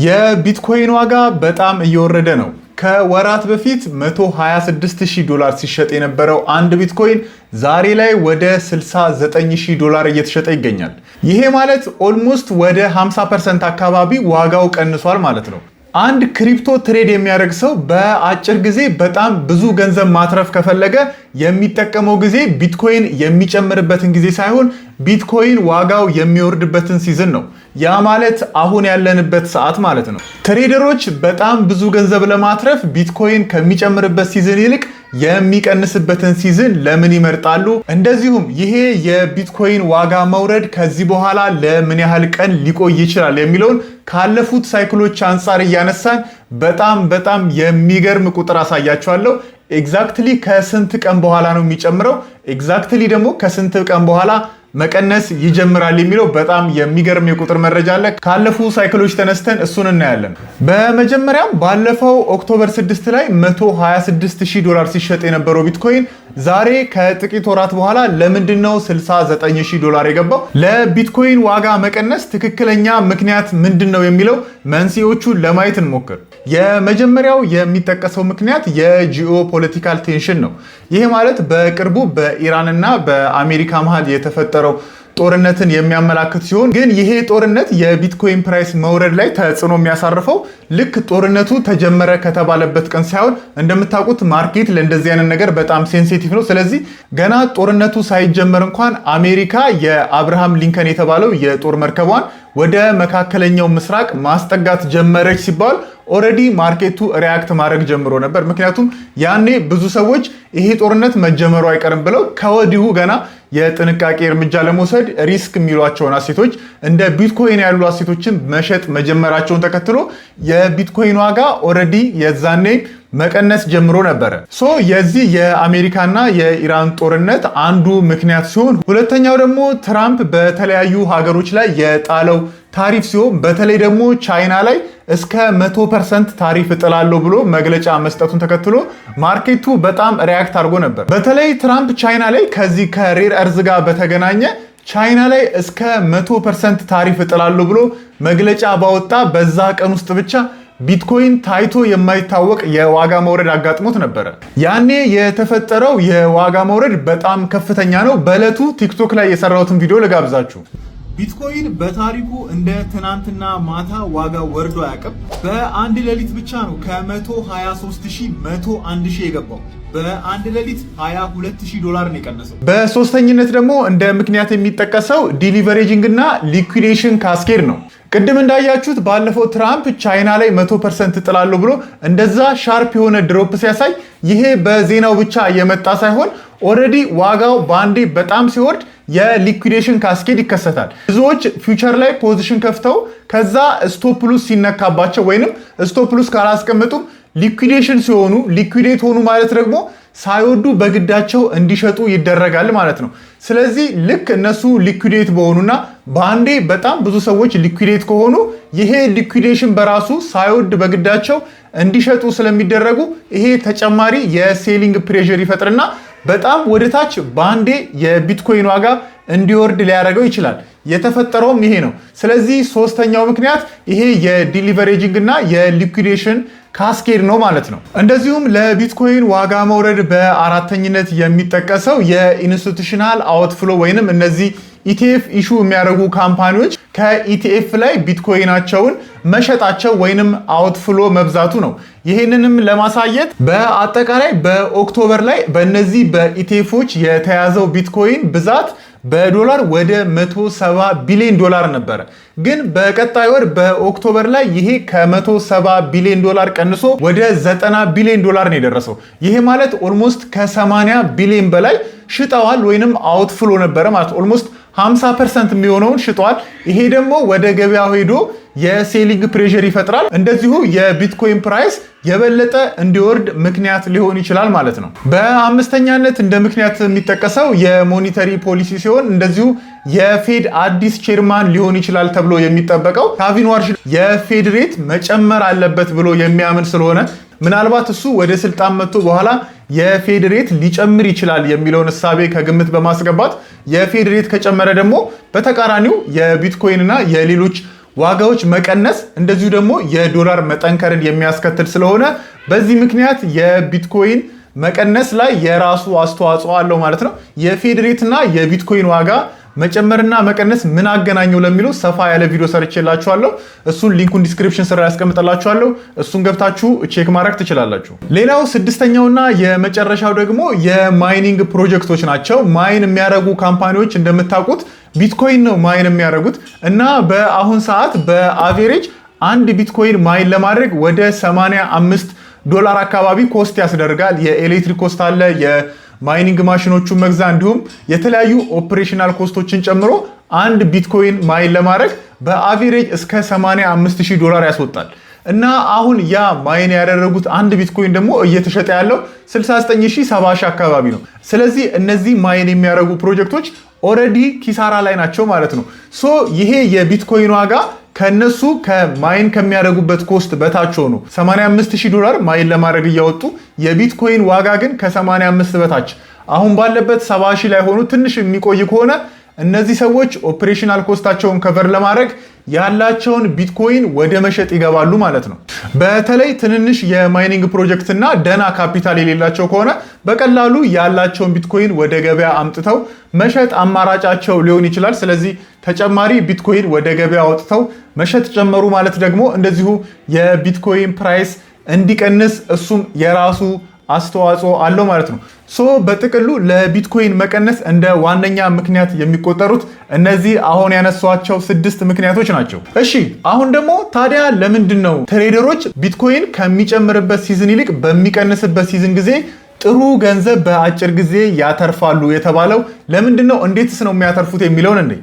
የቢትኮይን ዋጋ በጣም እየወረደ ነው። ከወራት በፊት $126,000 ሲሸጥ የነበረው አንድ ቢትኮይን ዛሬ ላይ ወደ $69,000 እየተሸጠ ይገኛል። ይሄ ማለት ኦልሞስት ወደ 50% አካባቢ ዋጋው ቀንሷል ማለት ነው። አንድ ክሪፕቶ ትሬድ የሚያደርግ ሰው በአጭር ጊዜ በጣም ብዙ ገንዘብ ማትረፍ ከፈለገ የሚጠቀመው ጊዜ ቢትኮይን የሚጨምርበትን ጊዜ ሳይሆን ቢትኮይን ዋጋው የሚወርድበትን ሲዝን ነው። ያ ማለት አሁን ያለንበት ሰዓት ማለት ነው። ትሬደሮች በጣም ብዙ ገንዘብ ለማትረፍ ቢትኮይን ከሚጨምርበት ሲዝን ይልቅ የሚቀንስበትን ሲዝን ለምን ይመርጣሉ? እንደዚሁም ይሄ የቢትኮይን ዋጋ መውረድ ከዚህ በኋላ ለምን ያህል ቀን ሊቆይ ይችላል የሚለውን ካለፉት ሳይክሎች አንጻር እያነሳን በጣም የሚገርም ቁጥር አሳያችኋለሁ። ኤግዛክትሊ ከስንት ቀን በኋላ ነው የሚጨምረው፣ ኤግዛክትሊ ደግሞ ከስንት ቀን በኋላ መቀነስ ይጀምራል የሚለው በጣም የሚገርም የቁጥር መረጃ አለ። ካለፉ ሳይክሎች ተነስተን እሱን እናያለን። በመጀመሪያም ባለፈው ኦክቶበር 6 ላይ $126,000 ሲሸጥ የነበረው ቢትኮይን ዛሬ ከጥቂት ወራት በኋላ ለምንድነው $69,000 የገባው? ለቢትኮይን ዋጋ መቀነስ ትክክለኛ ምክንያት ምንድነው የሚለው መንስኤዎቹን ለማየት እንሞክር። የመጀመሪያው የሚጠቀሰው ምክንያት የጂኦ ፖለቲካል ቴንሽን ነው። ይሄ ማለት በቅርቡ በኢራንና በአሜሪካ መሃል የተፈጠረው ጦርነትን የሚያመላክት ሲሆን ግን ይሄ ጦርነት የቢትኮይን ፕራይስ መውረድ ላይ ተጽዕኖ የሚያሳርፈው ልክ ጦርነቱ ተጀመረ ከተባለበት ቀን ሳይሆን እንደምታውቁት ማርኬት ለእንደዚህ አይነት ነገር በጣም ሴንሲቲቭ ነው። ስለዚህ ገና ጦርነቱ ሳይጀመር እንኳን አሜሪካ የአብርሃም ሊንከን የተባለው የጦር መርከቧን ወደ መካከለኛው ምስራቅ ማስጠጋት ጀመረች ሲባል ኦልሬዲ ማርኬቱ ሪያክት ማድረግ ጀምሮ ነበር። ምክንያቱም ያኔ ብዙ ሰዎች ይሄ ጦርነት መጀመሩ አይቀርም ብለው ከወዲሁ ገና የጥንቃቄ እርምጃ ለመውሰድ ሪስክ የሚሏቸውን አሴቶች እንደ ቢትኮይን ያሉ አሴቶችን መሸጥ መጀመራቸውን ተከትሎ የቢትኮይን ዋጋ ኦልሬዲ የዛኔ መቀነስ ጀምሮ ነበረ። የዚህ የአሜሪካና የኢራን ጦርነት አንዱ ምክንያት ሲሆን ሁለተኛው ደግሞ ትራምፕ በተለያዩ ሀገሮች ላይ የጣለው ታሪፍ ሲሆን በተለይ ደግሞ ቻይና ላይ እስከ 100% ታሪፍ እጥላለሁ ብሎ መግለጫ መስጠቱን ተከትሎ ማርኬቱ በጣም ሪያክት አድርጎ ነበር። በተለይ ትራምፕ ቻይና ላይ ከዚህ ከሬር እርዝ ጋር በተገናኘ ቻይና ላይ እስከ 100% ታሪፍ እጥላለሁ ብሎ መግለጫ ባወጣ በዛ ቀን ውስጥ ብቻ ቢትኮይን ታይቶ የማይታወቅ የዋጋ መውረድ አጋጥሞት ነበረ። ያኔ የተፈጠረው የዋጋ መውረድ በጣም ከፍተኛ ነው። በዕለቱ ቲክቶክ ላይ የሰራሁትን ቪዲዮ ልጋብዛችሁ። ቢትኮይን በታሪኩ እንደ ትናንትና ማታ ዋጋ ወርዶ አያውቅም። በአንድ ሌሊት ብቻ ነው ከ123,000 101,000 የገባው። በአንድ ሌሊት $22,000 ነው የቀነሰው። በሶስተኝነት ደግሞ እንደ ምክንያት የሚጠቀሰው ዲሊቨሬጂንግ እና ሊኩዊዴሽን ካስኬድ ነው። ቅድም እንዳያችሁት ባለፈው ትራምፕ ቻይና ላይ 100% ጥላለሁ ብሎ እንደዛ ሻርፕ የሆነ ድሮፕ ሲያሳይ ይሄ በዜናው ብቻ የመጣ ሳይሆን ኦልሬዲ ዋጋው ባንዴ በጣም ሲወርድ የሊኩዊዴሽን ካስኬድ ይከሰታል። ብዙዎች ፊውቸር ላይ ፖዚሽን ከፍተው ከዛ ስቶፕ ሉስ ሲነካባቸው ወይንም ስቶፕ ሉስ ካላስቀምጡ ሊኩዊዴሽን ሲሆኑ ሊኩዊዴት ሆኑ ማለት ደግሞ ሳይወዱ በግዳቸው እንዲሸጡ ይደረጋል ማለት ነው። ስለዚህ ልክ እነሱ ሊኩዊዴት በሆኑና በአንዴ በጣም ብዙ ሰዎች ሊኩዊዴት ከሆኑ ይሄ ሊኩዊዴሽን በራሱ ሳይወድ በግዳቸው እንዲሸጡ ስለሚደረጉ ይሄ ተጨማሪ የሴሊንግ ፕሬሸር ይፈጥርና በጣም ወደታች በአንዴ የቢትኮይን ዋጋ እንዲወርድ ሊያደርገው ይችላል። የተፈጠረውም ይሄ ነው። ስለዚህ ሶስተኛው ምክንያት ይሄ የዲሊቨሬጂንግ እና የሊኩዊዴሽን ካስኬድ ነው ማለት ነው። እንደዚሁም ለቢትኮይን ዋጋ መውረድ በአራተኝነት የሚጠቀሰው የኢንስቲቱሽናል አውትፍሎ ወይንም እነዚህ ኢቲኤፍ ኢሹ የሚያደርጉ ካምፓኒዎች ከኢቲኤፍ ላይ ቢትኮይናቸውን መሸጣቸው ወይንም አውትፍሎ መብዛቱ ነው። ይህንንም ለማሳየት በአጠቃላይ በኦክቶበር ላይ በእነዚህ በኢቲኤፎች የተያዘው ቢትኮይን ብዛት በዶላር ወደ $170 ቢሊዮን ነበረ። ግን በቀጣይ ወር በኦክቶበር ላይ ይሄ ከ170 ቢሊዮን ቀንሶ ወደ $90 ቢሊዮን ነው የደረሰው። ይሄ ማለት ኦልሞስት ከ80 ቢሊዮን በላይ ሽጠዋል ወይንም አውትፍሎ ነበረ ማለት ኦልሞስት 50% የሚሆነውን ሽጠዋል። ይሄ ደግሞ ወደ ገበያው ሄዶ የሴሊንግ ፕሬሸር ይፈጥራል። እንደዚሁ የቢትኮይን ፕራይስ የበለጠ እንዲወርድ ምክንያት ሊሆን ይችላል ማለት ነው። በአምስተኛነት እንደ ምክንያት የሚጠቀሰው የሞኔታሪ ፖሊሲ ሲሆን እንደዚሁ የፌድ አዲስ ቼርማን ሊሆን ይችላል ተብሎ የሚጠበቀው ካቪን ዋርሺል የፌድ ሬት መጨመር አለበት ብሎ የሚያምን ስለሆነ ምናልባት እሱ ወደ ስልጣን መጥቶ በኋላ የፌድ ሬት ሊጨምር ይችላል የሚለውን እሳቤ ከግምት በማስገባት የፌድ ሬት ከጨመረ ደግሞ በተቃራኒው የቢትኮይን እና የሌሎች ዋጋዎች መቀነስ እንደዚሁ ደግሞ የዶላር መጠንከርን የሚያስከትል ስለሆነ በዚህ ምክንያት የቢትኮይን መቀነስ ላይ የራሱ አስተዋጽኦ አለው ማለት ነው። የፌድ ሬት እና የቢትኮይን ዋጋ መጨመርና መቀነስ ምን አገናኘው ለሚለው ሰፋ ያለ ቪዲዮ ሰርቼላችኋለሁ። እሱን ሊንኩን ዲስክሪፕሽን ስር ያስቀምጥላችኋለሁ። እሱን ገብታችሁ ቼክ ማድረግ ትችላላችሁ። ሌላው ስድስተኛውና የመጨረሻው ደግሞ የማይኒንግ ፕሮጀክቶች ናቸው። ማይን የሚያደርጉ ካምፓኒዎች እንደምታውቁት ቢትኮይን ነው ማይን የሚያደርጉት እና በአሁን ሰዓት በአቬሬጅ አንድ ቢትኮይን ማይን ለማድረግ ወደ $85 አካባቢ ኮስት ያስደርጋል። የኤሌክትሪክ ኮስት አለ፣ የማይኒንግ ማሽኖቹን መግዛ እንዲሁም የተለያዩ ኦፕሬሽናል ኮስቶችን ጨምሮ አንድ ቢትኮይን ማይን ለማድረግ በአቬሬጅ እስከ $85,000 ያስወጣል። እና አሁን ያ ማይን ያደረጉት አንድ ቢትኮይን ደግሞ እየተሸጠ ያለው 69,070 አካባቢ ነው። ስለዚህ እነዚህ ማይን የሚያደርጉ ፕሮጀክቶች ኦልሬዲ ኪሳራ ላይ ናቸው ማለት ነው። ሶ ይሄ የቢትኮይን ዋጋ ከነሱ ከማይን ከሚያደርጉበት ኮስት በታች ሆኖ $85,000 ማይን ለማድረግ እያወጡ የቢትኮይን ዋጋ ግን ከ85 በታች አሁን ባለበት 70,000 ላይ ሆኖ ትንሽ የሚቆይ ከሆነ እነዚህ ሰዎች ኦፕሬሽናል ኮስታቸውን ከቨር ለማድረግ ያላቸውን ቢትኮይን ወደ መሸጥ ይገባሉ ማለት ነው። በተለይ ትንንሽ የማይኒንግ ፕሮጀክት እና ደና ካፒታል የሌላቸው ከሆነ በቀላሉ ያላቸውን ቢትኮይን ወደ ገበያ አምጥተው መሸጥ አማራጫቸው ሊሆን ይችላል። ስለዚህ ተጨማሪ ቢትኮይን ወደ ገበያ አውጥተው መሸጥ ጨመሩ ማለት ደግሞ እንደዚሁ የቢትኮይን ፕራይስ እንዲቀንስ እሱም የራሱ አስተዋጽኦ አለው ማለት ነው። ሶ በጥቅሉ ለቢትኮይን መቀነስ እንደ ዋነኛ ምክንያት የሚቆጠሩት እነዚህ አሁን ያነሷቸው 6 ምክንያቶች ናቸው። እሺ አሁን ደግሞ ታዲያ ለምንድን ነው ትሬደሮች ቢትኮይን ከሚጨምርበት ሲዝን ይልቅ በሚቀንስበት ሲዝን ጊዜ ጥሩ ገንዘብ በአጭር ጊዜ ያተርፋሉ የተባለው? ለምንድን ነው? እንዴትስ ነው የሚያተርፉት የሚለውን እንዴ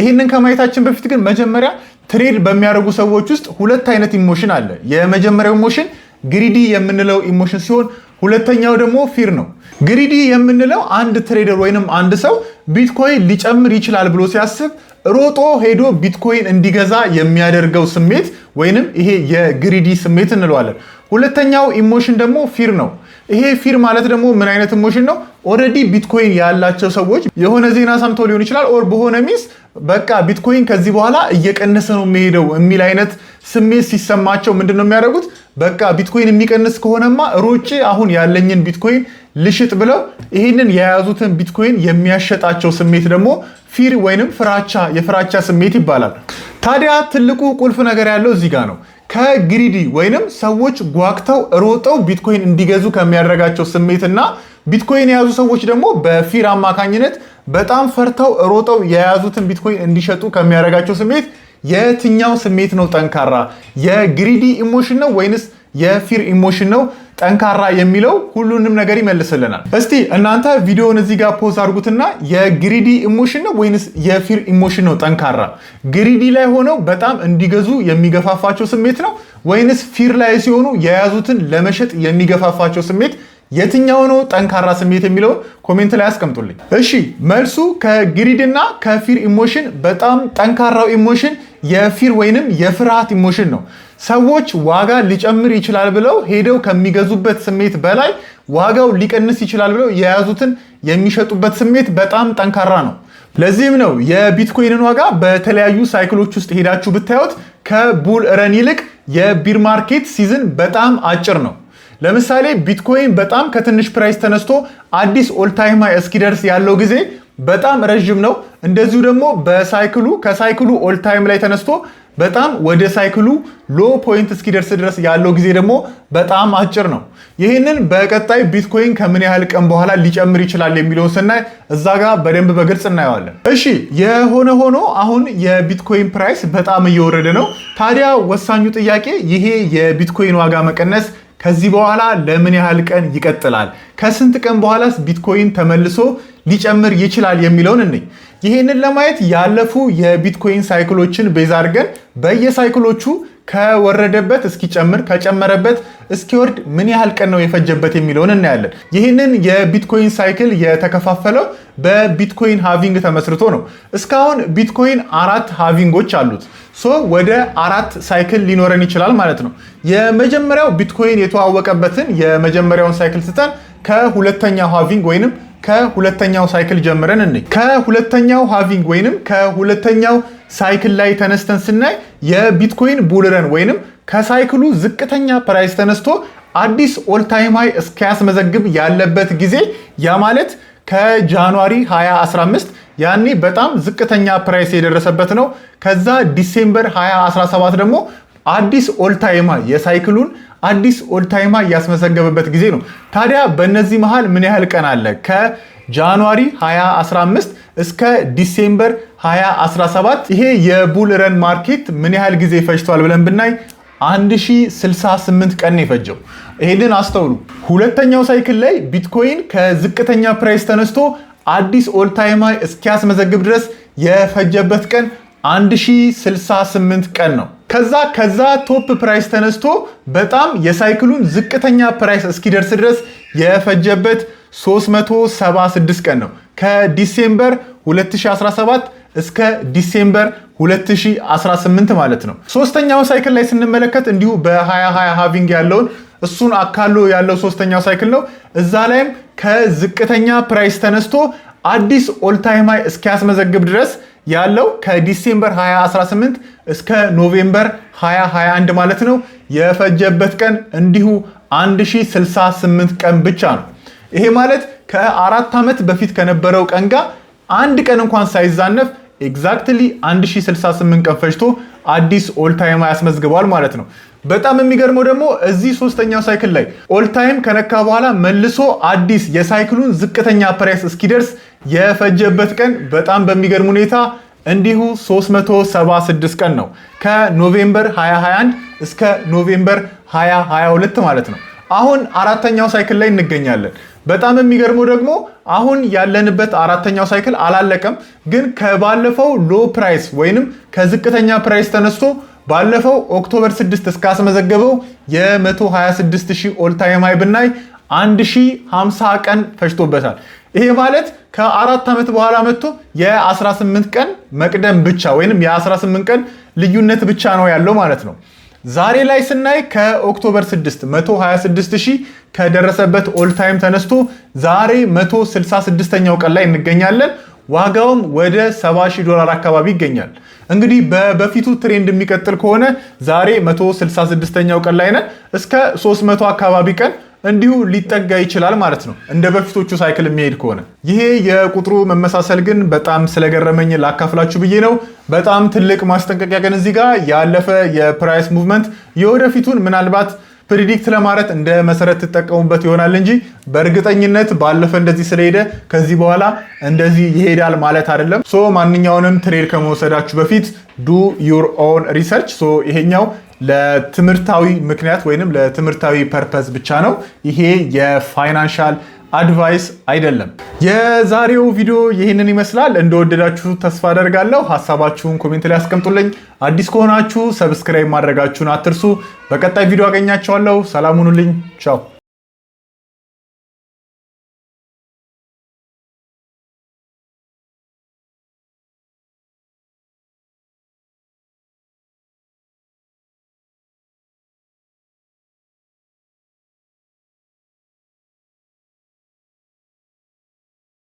ይህንን ከማየታችን በፊት ግን መጀመሪያ ትሬድ በሚያደርጉ ሰዎች ውስጥ 2 አይነት ኢሞሽን አለ። የመጀመሪያው ኢሞሽን ግሪዲ የምንለው ኢሞሽን ሲሆን ሁለተኛው ደግሞ ፊር ነው። ግሪዲ የምንለው አንድ ትሬደር ወይንም አንድ ሰው ቢትኮይን ሊጨምር ይችላል ብሎ ሲያስብ ሮጦ ሄዶ ቢትኮይን እንዲገዛ የሚያደርገው ስሜት ወይንም ይሄ የግሪዲ ስሜት እንለዋለን። ሁለተኛው ኢሞሽን ደግሞ ፊር ነው። ይሄ ፊር ማለት ደግሞ ምን አይነት ኢሞሽን ነው? ኦልሬዲ ቢትኮይን ያላቸው ሰዎች የሆነ ዜና ሰምተው ሊሆን ይችላል ኦር በሆነ ሚስ በቃ ቢትኮይን ከዚህ በኋላ እየቀነሰ ነው የሚሄደው የሚል አይነት ስሜት ሲሰማቸው ምንድነው የሚያደርጉት? በቃ ቢትኮይን የሚቀንስ ከሆነማ ሮጬ አሁን ያለኝን ቢትኮይን ልሽጥ ብለው ይህንን የያዙትን ቢትኮይን የሚያሸጣቸው ስሜት ደግሞ ፊር ወይንም የፍራቻ ስሜት ይባላል። ታዲያ ትልቁ ቁልፍ ነገር ያለው እዚህ ጋር ነው። ከግሪዲ ወይንም ሰዎች ጓግተው ሮጠው ቢትኮይን እንዲገዙ ከሚያደርጋቸው ስሜትና ቢትኮይን የያዙ ሰዎች ደግሞ በፊር አማካኝነት በጣም ፈርተው ሮጠው የያዙትን ቢትኮይን እንዲሸጡ ከሚያደርጋቸው ስሜት የትኛው ስሜት ነው ጠንካራ? የግሪዲ ኢሞሽን ነው ወይንስ የፊር ኢሞሽን ነው ጠንካራ የሚለው ሁሉንም ነገር ይመልስልናል። እስቲ እናንተ ቪዲዮውን እዚህ ጋር ፖዝ አድርጉትና የግሪዲ ኢሞሽን ነው ወይንስ የፊር ኢሞሽን ነው ጠንካራ? ግሪዲ ላይ ሆነው በጣም እንዲገዙ የሚገፋፋቸው ስሜት ነው ወይንስ ፊር ላይ ሲሆኑ የያዙትን ለመሸጥ የሚገፋፋቸው ስሜት የትኛው ነው ጠንካራ ስሜት የሚለውን ኮሜንት ላይ አስቀምጡልኝ። እሺ መልሱ ከግሪድ እና ከፊር ኢሞሽን በጣም ጠንካራው ኢሞሽን የፊር ወይንም የፍርሃት ኢሞሽን ነው። ሰዎች ዋጋ ሊጨምር ይችላል ብለው ሄደው ከሚገዙበት ስሜት በላይ ዋጋው ሊቀንስ ይችላል ብለው የያዙትን የሚሸጡበት ስሜት በጣም ጠንካራ ነው። ለዚህም ነው የቢትኮይንን ዋጋ በተለያዩ ሳይክሎች ውስጥ ሄዳችሁ ብታዩት ከቡል ረን ይልቅ የቢር ማርኬት ሲዝን በጣም አጭር ነው። ለምሳሌ ቢትኮይን በጣም ከትንሽ ፕራይስ ተነስቶ አዲስ ኦልታይም ሃይ እስኪደርስ ያለው ጊዜ በጣም ረጅም ነው። እንደዚሁ ደግሞ ከሳይክሉ ኦልታይም ላይ ተነስቶ በጣም ወደ ሳይክሉ ሎ ፖይንት እስኪደርስ ድረስ ያለው ጊዜ ደግሞ በጣም አጭር ነው። ይህንን በቀጣይ ቢትኮይን ከምን ያህል ቀን በኋላ ሊጨምር ይችላል የሚለውን ስናይ እዛ ጋር በደንብ በግልጽ እናየዋለን። እሺ የሆነ ሆኖ አሁን የቢትኮይን ፕራይስ በጣም እየወረደ ነው። ታዲያ ወሳኙ ጥያቄ ይሄ የቢትኮይን ዋጋ መቀነስ ከዚህ በኋላ ለምን ያህል ቀን ይቀጥላል? ከስንት ቀን በኋላስ ቢትኮይን ተመልሶ ሊጨምር ይችላል የሚለውን እንይ። ይህንን ለማየት ያለፉ የቢትኮይን ሳይክሎችን ቤዝ አድርገን በየሳይክሎቹ ከወረደበት እስኪጨምር ከጨመረበት እስኪወርድ ምን ያህል ቀን ነው የፈጀበት የሚለውን እናያለን። ይህንን የቢትኮይን ሳይክል የተከፋፈለው በቢትኮይን ሃቪንግ ተመስርቶ ነው። እስካሁን ቢትኮይን 4 ሃቪንጎች አሉት። ወደ 4 ሳይክል ሊኖረን ይችላል ማለት ነው። የመጀመሪያው ቢትኮይን የተዋወቀበትን የመጀመሪያውን ሳይክል ስተን ከሁለተኛው ሃቪንግ ወይንም ከሁለተኛው ሳይክል ጀምረን እንይ። ከሁለተኛው ሃቪንግ ወይንም ከሁለተኛው ሳይክል ላይ ተነስተን ስናይ የቢትኮይን ቡልረን ወይንም ከሳይክሉ ዝቅተኛ ፕራይስ ተነስቶ አዲስ ኦል ታይም ሃይ እስኪያስመዘግብ ያለበት ጊዜ ያ ማለት ከጃንዋሪ 2015 ያኔ በጣም ዝቅተኛ ፕራይስ የደረሰበት ነው። ከዛ ዲሴምበር 2017 ደግሞ አዲስ ኦል ታይም ሃይ የሳይክሉን አዲስ ኦል ታይም ሃይ ያስመዘገበበት ጊዜ ነው። ታዲያ በእነዚህ መሃል ምን ያህል ቀን አለ? ከጃንዋሪ 2015 እስከ ዲሴምበር 2017 ይሄ የቡል ረን ማርኬት ምን ያህል ጊዜ ፈጅቷል ብለን ብናይ 1068 ቀን የፈጀው። ይሄንን አስተውሉ። ሁለተኛው ሳይክል ላይ ቢትኮይን ከዝቅተኛ ፕራይስ ተነስቶ አዲስ ኦል ታይም ሃይ እስኪያስመዘግብ ድረስ የፈጀበት ቀን 1068 ቀን ነው። ከዛ ቶፕ ፕራይስ ተነስቶ በጣም የሳይክሉን ዝቅተኛ ፕራይስ እስኪደርስ ድረስ የፈጀበት 376 ቀን ነው። ከዲሴምበር 2017 እስከ ዲሴምበር 2018 ማለት ነው። ሶስተኛው ሳይክል ላይ ስንመለከት እንዲሁ በ2020 ሃቪንግ ያለውን እሱን አካሎ ያለው ሶስተኛው ሳይክል ነው። እዛ ላይም ከዝቅተኛ ፕራይስ ተነስቶ አዲስ ኦል ታይም ሃይ እስኪያስመዘግብ ድረስ ያለው ከዲሴምበር 2018 እስከ ኖቬምበር 2021 ማለት ነው የፈጀበት ቀን እንዲሁ 1068 ቀን ብቻ ነው። ይሄ ማለት ከ4 ዓመት በፊት ከነበረው ቀን ጋር አንድ ቀን እንኳን ሳይዛነፍ ኤግዛክትሊ 1068 ቀን ፈጅቶ አዲስ ኦል ታይም ያስመዝግቧል ማለት ነው። በጣም የሚገርመው ደግሞ እዚህ ሶስተኛው ሳይክል ላይ ኦል ታይም ከነካ በኋላ መልሶ አዲስ የሳይክሉን ዝቅተኛ ፕራይስ እስኪደርስ የፈጀበት ቀን በጣም በሚገርም ሁኔታ እንዲሁ 376 ቀን ነው። ከኖቬምበር 2021 እስከ ኖቬምበር 2022 ማለት ነው። አሁን አራተኛው ሳይክል ላይ እንገኛለን። በጣም የሚገርመው ደግሞ አሁን ያለንበት አራተኛው ሳይክል አላለቀም፣ ግን ከባለፈው ሎ ፕራይስ ወይንም ከዝቅተኛ ፕራይስ ተነስቶ ባለፈው ኦክቶበር 6 እስካስመዘገበው የ126000 ኦል ታይም ሃይ ብናይ 1050 ቀን ፈጅቶበታል። ይሄ ማለት ከ4 ዓመት በኋላ መጥቶ የ18 ቀን መቅደም ብቻ ወይንም የ18 ቀን ልዩነት ብቻ ነው ያለው ማለት ነው። ዛሬ ላይ ስናይ ከኦክቶበር 6 126000 ከደረሰበት ኦል ታይም ተነስቶ ዛሬ 166ኛው ቀን ላይ እንገኛለን። ዋጋውም ወደ $70,000 አካባቢ ይገኛል። እንግዲህ በፊቱ ትሬንድ የሚቀጥል ከሆነ ዛሬ 166ኛው ቀን ላይ ነን። እስከ 300 አካባቢ ቀን እንዲሁ ሊጠጋ ይችላል ማለት ነው እንደ በፊቶቹ ሳይክል የሚሄድ ከሆነ። ይሄ የቁጥሩ መመሳሰል ግን በጣም ስለገረመኝ ላካፍላችሁ ብዬ ነው። በጣም ትልቅ ማስጠንቀቂያ ግን እዚህ ጋር ያለፈ የፕራይስ ሙቭመንት የወደፊቱን ምናልባት ፕሪዲክት ለማለት እንደ መሰረት ትጠቀሙበት ይሆናል እንጂ በእርግጠኝነት ባለፈ እንደዚህ ስለሄደ ከዚህ በኋላ እንደዚህ ይሄዳል ማለት አይደለም። ሶ ማንኛውንም ትሬድ ከመውሰዳችሁ በፊት ዱ ዩር ኦን ሪሰርች። ሶ ይሄኛው ለትምህርታዊ ምክንያት ወይንም ለትምህርታዊ ፐርፐዝ ብቻ ነው። ይሄ የፋይናንሻል አድቫይስ አይደለም። የዛሬው ቪዲዮ ይህንን ይመስላል። እንደወደዳችሁ ተስፋ አደርጋለሁ። ሀሳባችሁን ኮሜንት ላይ አስቀምጡልኝ። አዲስ ከሆናችሁ ሰብስክራይብ ማድረጋችሁን አትርሱ። በቀጣይ ቪዲዮ አገኛችኋለሁ። ሰላም ሁኑልኝ። ቻው